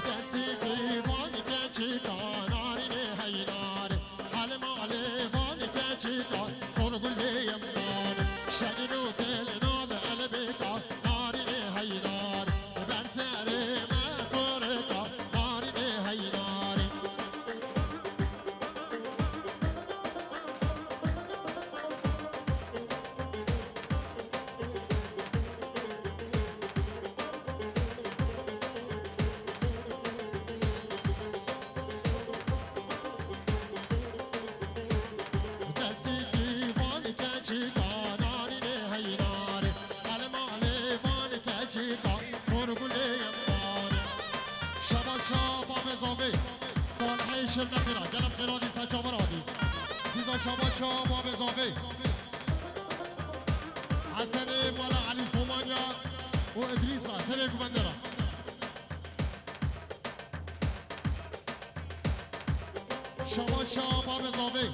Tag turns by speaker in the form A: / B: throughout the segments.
A: دستی دیوانی که چی داناری نه هینار حال مال وانی که چی دان سرگل دیم دار شدید و دل ناب قلبی دار ناری نه هینار بر سر من کرد ناری نه هینار شب نخیرا گلم خیرانی سچا برادی دیزا شبا شبا بزاوی حسن مالا علی سومانیا و ادریس را سر گوندرا شبا شبا بزاوی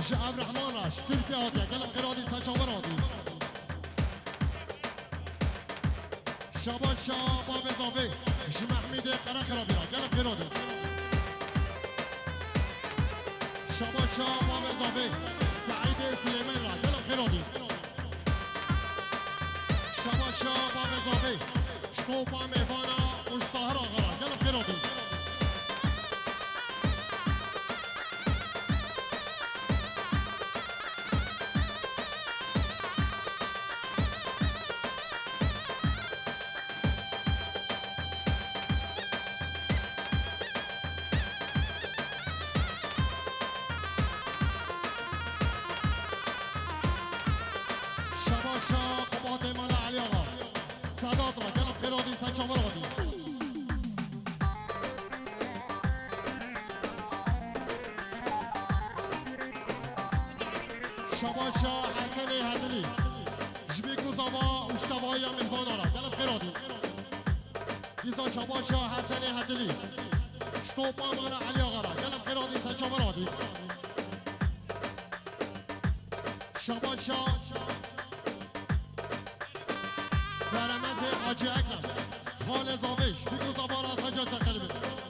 A: شعب رحمان راش ترکی آدیا گلم خیرانی سچا برادی شبا شبا بزاوی محمید قرق را بیرا گلم خیرانی شبا شبا بزاوی سعید سلیمان را گلم خیرانی شبا شبا بزاوی شطوپا میوانا مشتاهر آقا را گلم خیرانی خیرانی سچا برادی شبا شاه حسن هدلی جبیکو زوا اشتوایی هم مهمان آرد گلم خیرانی دیزا شبا شاه حسن هدلی شطوپا مانا علی آقا را گلم خیرانی سچا برادی شبا شاه فرمز حاجی اکرم حال زاوش بگو زبان از حجاز قلبه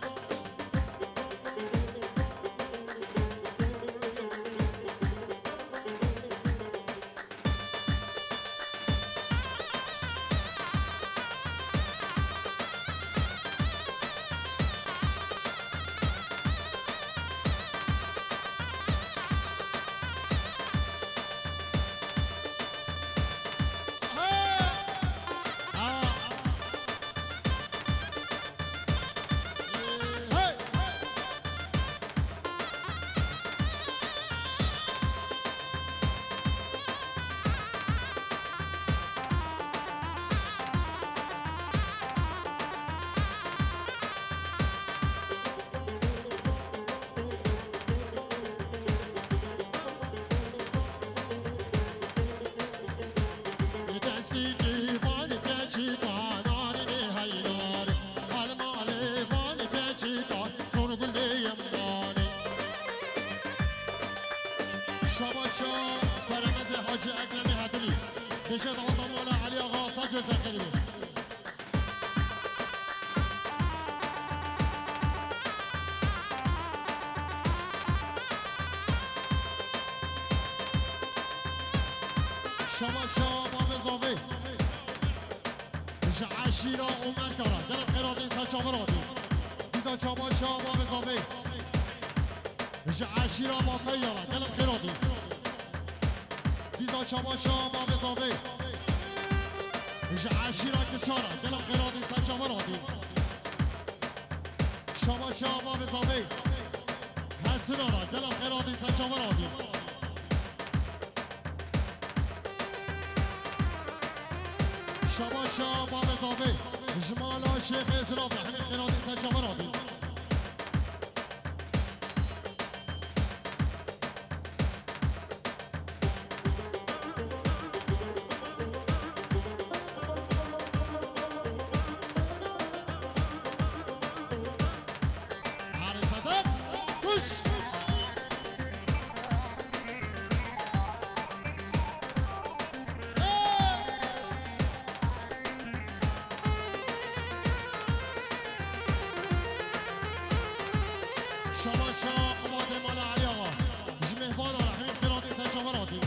A: بشد آدم والا علی آقا سجو سخری شما شما بزاوی بشه عشیرا عمر کرد دلم خیرادی سچا برادی دیزا شما شما بزاوی بشه عشیرا با خیارا دلم خیرادی دیزا شما شما بزاوی بشه عشیرا که چارا دلم خیرادی سچا برادی شما شما بزاوی حسنارا دلم خیرادی سچا برادی شبا شبا بزاوی جمالا شیخ اسراف همین خیرادی سچا برادی شباشا قماد مال علی آقا جمهوان آقا همین قراتی تجاوراتی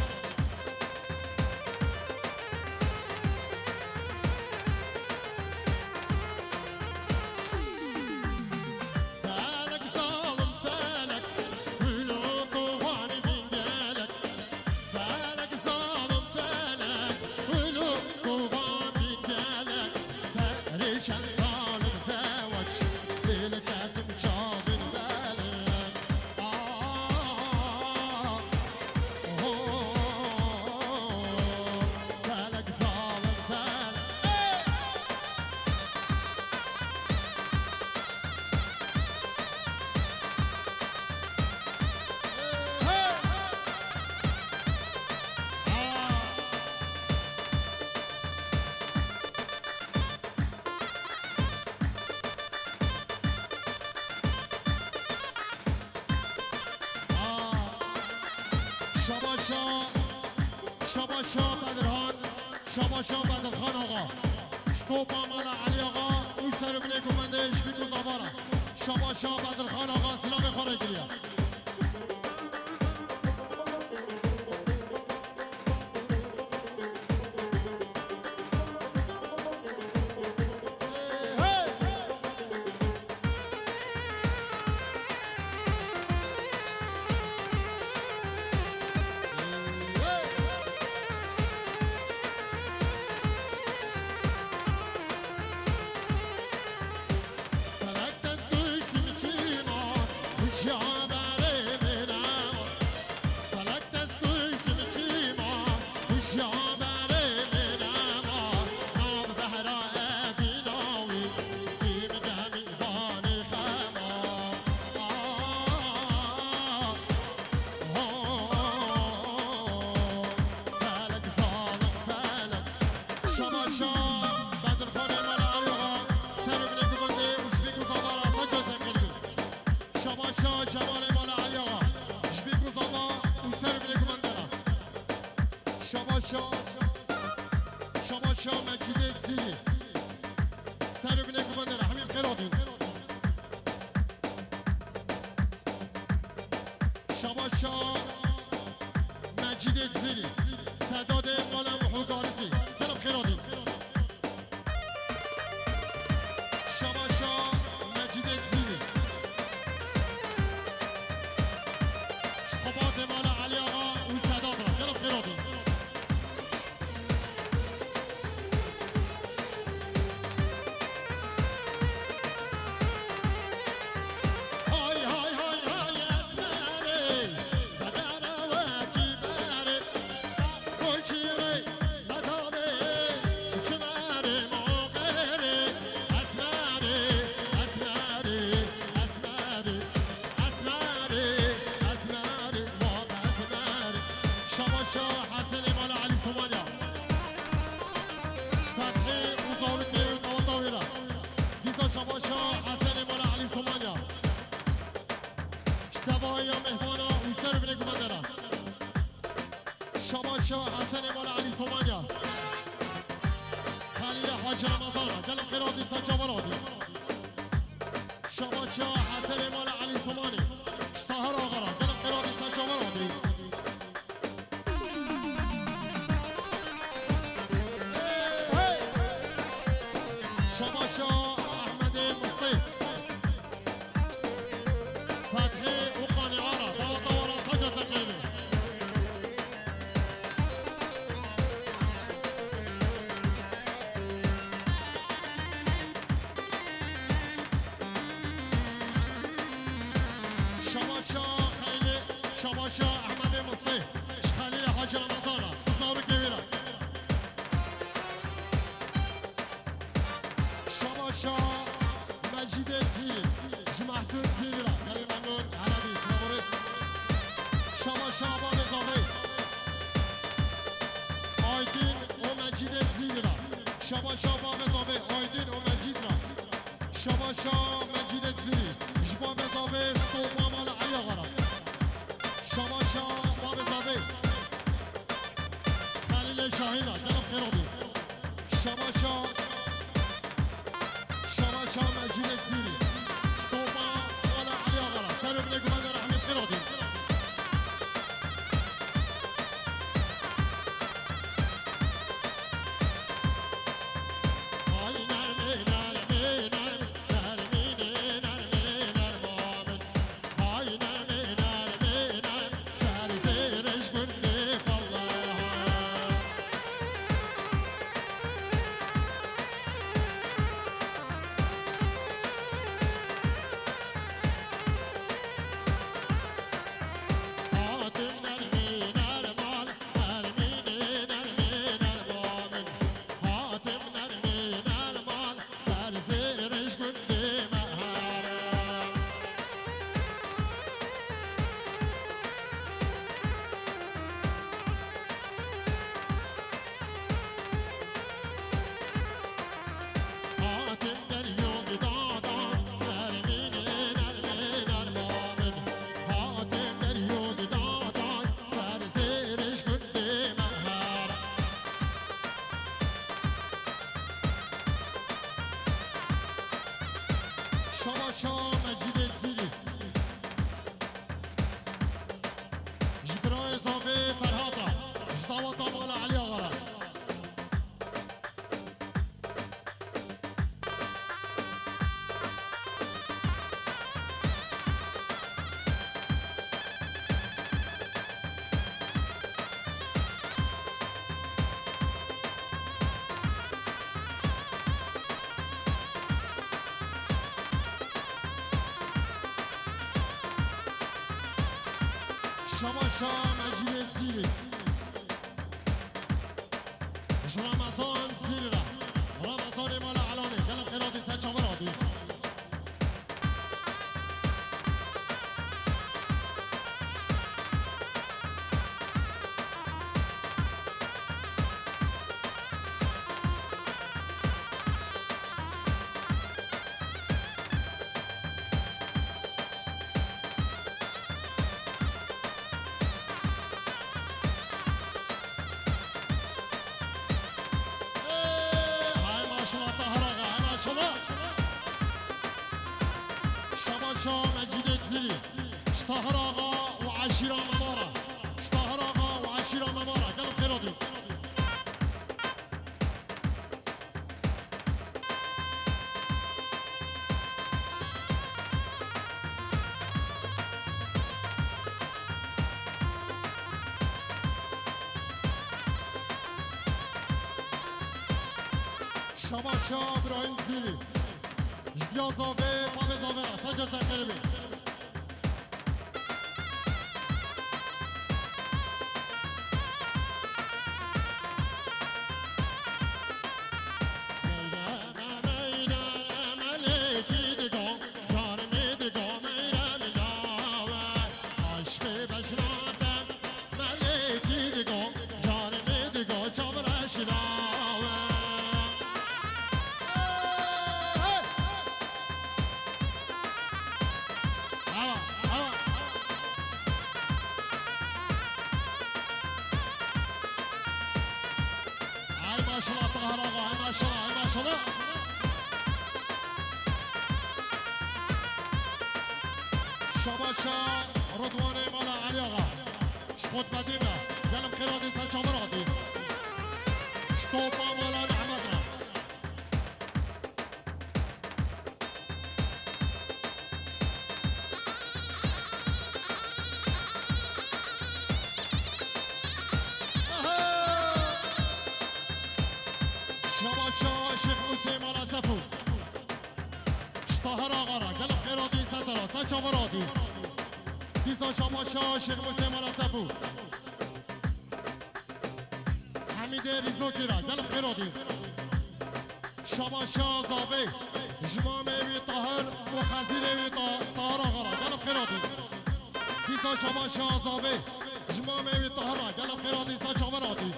A: شباشا بدرخان شباشا بدرخان آقا شتوب مالا علی آقا او سر بله کمندش بیکو زبارا شباشا بدرخان آقا سلام خوره گریا شباشا مجید اکزیلی سر بینه کماندره همین خیراتون شباشا مجید اکزیلی سداد قلم حقارسی سلام خیراتون شباشا مجید اکزیلی شخبات مال علی آقا اون سداد را سلام خیراتون شباشا حسن مال علی سومانیا خلیل حاج رمضان دلم قرادی سجاورادی شباشا حسن مال علی سومانی اشتهر آقا دلم قرادی سجاورادی شباشا احمد مصطفی فتحی وقانی عارا دوارا سجا سقیلی شباشا احمد مصطفی خلیل حاج رمضان تصاویر کبیره شباشا مجید زیری جمحسون زیری را خیلی ممنون عربی سلامورس شباشا باب زاوی آیدین و مجید زیری را شباشا باب زاوی آیدین و مجید را شباشا مجید زیری جباب زاوی شتوب مال علی آقا را شباشا باب زاوی خلیل شاهین را دلم خیرابی شباشا مجید زیری شتوبا مال علی آقا را سر شما مجید زیری جبرای زاوی فرهاد را جداوات آمال علی آقا را شما مجید زیری رمضان زیری را رمضان مال علانه گلم خیرادی سه چاور آدی شما مجید زیری اشتهر آقا و عشیرا ممارا اشتهر آقا و عشیرا ممارا گلم خیرادی شما ابراهیم زیری یا زاوه پاوه زاوه را سجا زنگره بی ماشاءالله طاهر آقا ماشاءالله ماشاءالله شباشا رضوان مالا علی آقا شخود بدیمه گلم خیرادی سن چامر آدی شطوبا مالا نعمت را شباشا شیخ موسی مالا سفود طاهر آقا را گلم خیرادی سن سن چامر آدی دیسا شباشا شیخ موسی مالا سفود حمید ریزوکی را گلم خیرادی شباشا زاوی جمام اوی طاهر و خزیر اوی طاهر آقا را گلم خیرادی دیسا شباشا زاوی جمام اوی طاهر را گلم خیرادی سن چامر آدی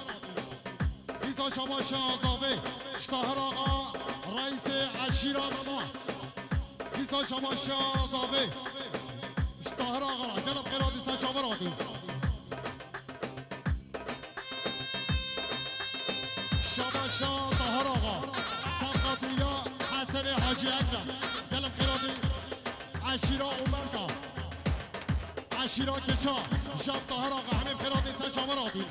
A: دیسا شباشا زاوی طاهر آقا رئیس عشیرا ماما دیسا شباشا زاوی طاهر آقا را گلم خیرادی سن چامر آدی شباشا طاهر آقا سرقاتویا حسن حاجی اکرم گلم خیرادی عشیرا عمرگا عشیرا کچا شب طاهر آقا همین خیرادی سن چامر آدی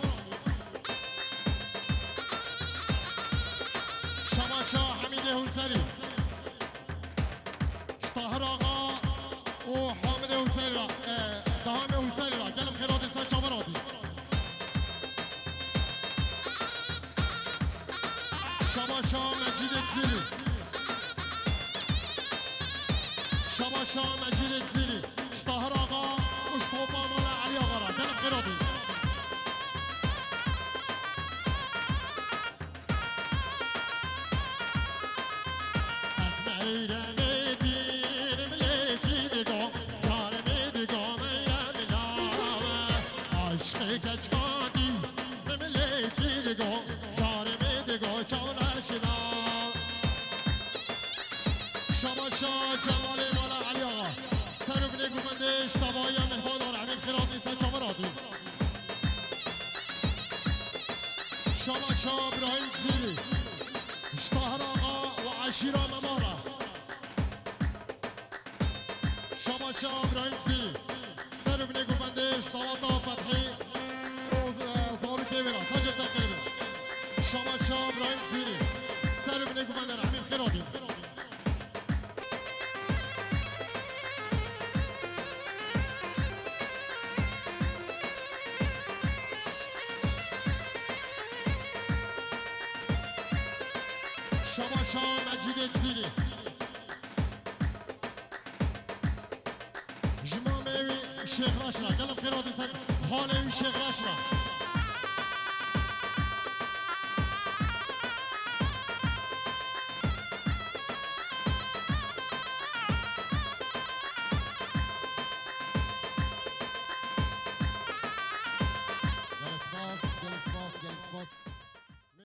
A: شباشا حمید حسری طاهر آقا و حامد حسری را دهام حسری را گلم خیرادی سن چامر آدی شباشا مجید زیری شباشا مجید زیری طاهر آقا مشتوبا مالا علی آقا را گلم خیرادی از میرم دیر ملیکی دگاه جارم دگاه میرم لاوه عشق کچکادی ملیکی دگاه جارم دگاه شاورشنا شباشا جمال مالا علی آقا سر و بینه گومندش تبایی مهمان آره همین خیرات نیستن چامر آدی شباشا ابراهیم زیری طاهر آقا و عشیرا ممارا شما شاه ابراهیم زیری سر بینه گفندش طواطا فتحی زارو که بیرا ساجر تکر بیرا شما شاه ابراهیم زیری سر بینه گفنده رحمین خیرادی شما شاه مجید زیری جمامي شيخ رشرة قلب خيرات خالي شيخ رشرة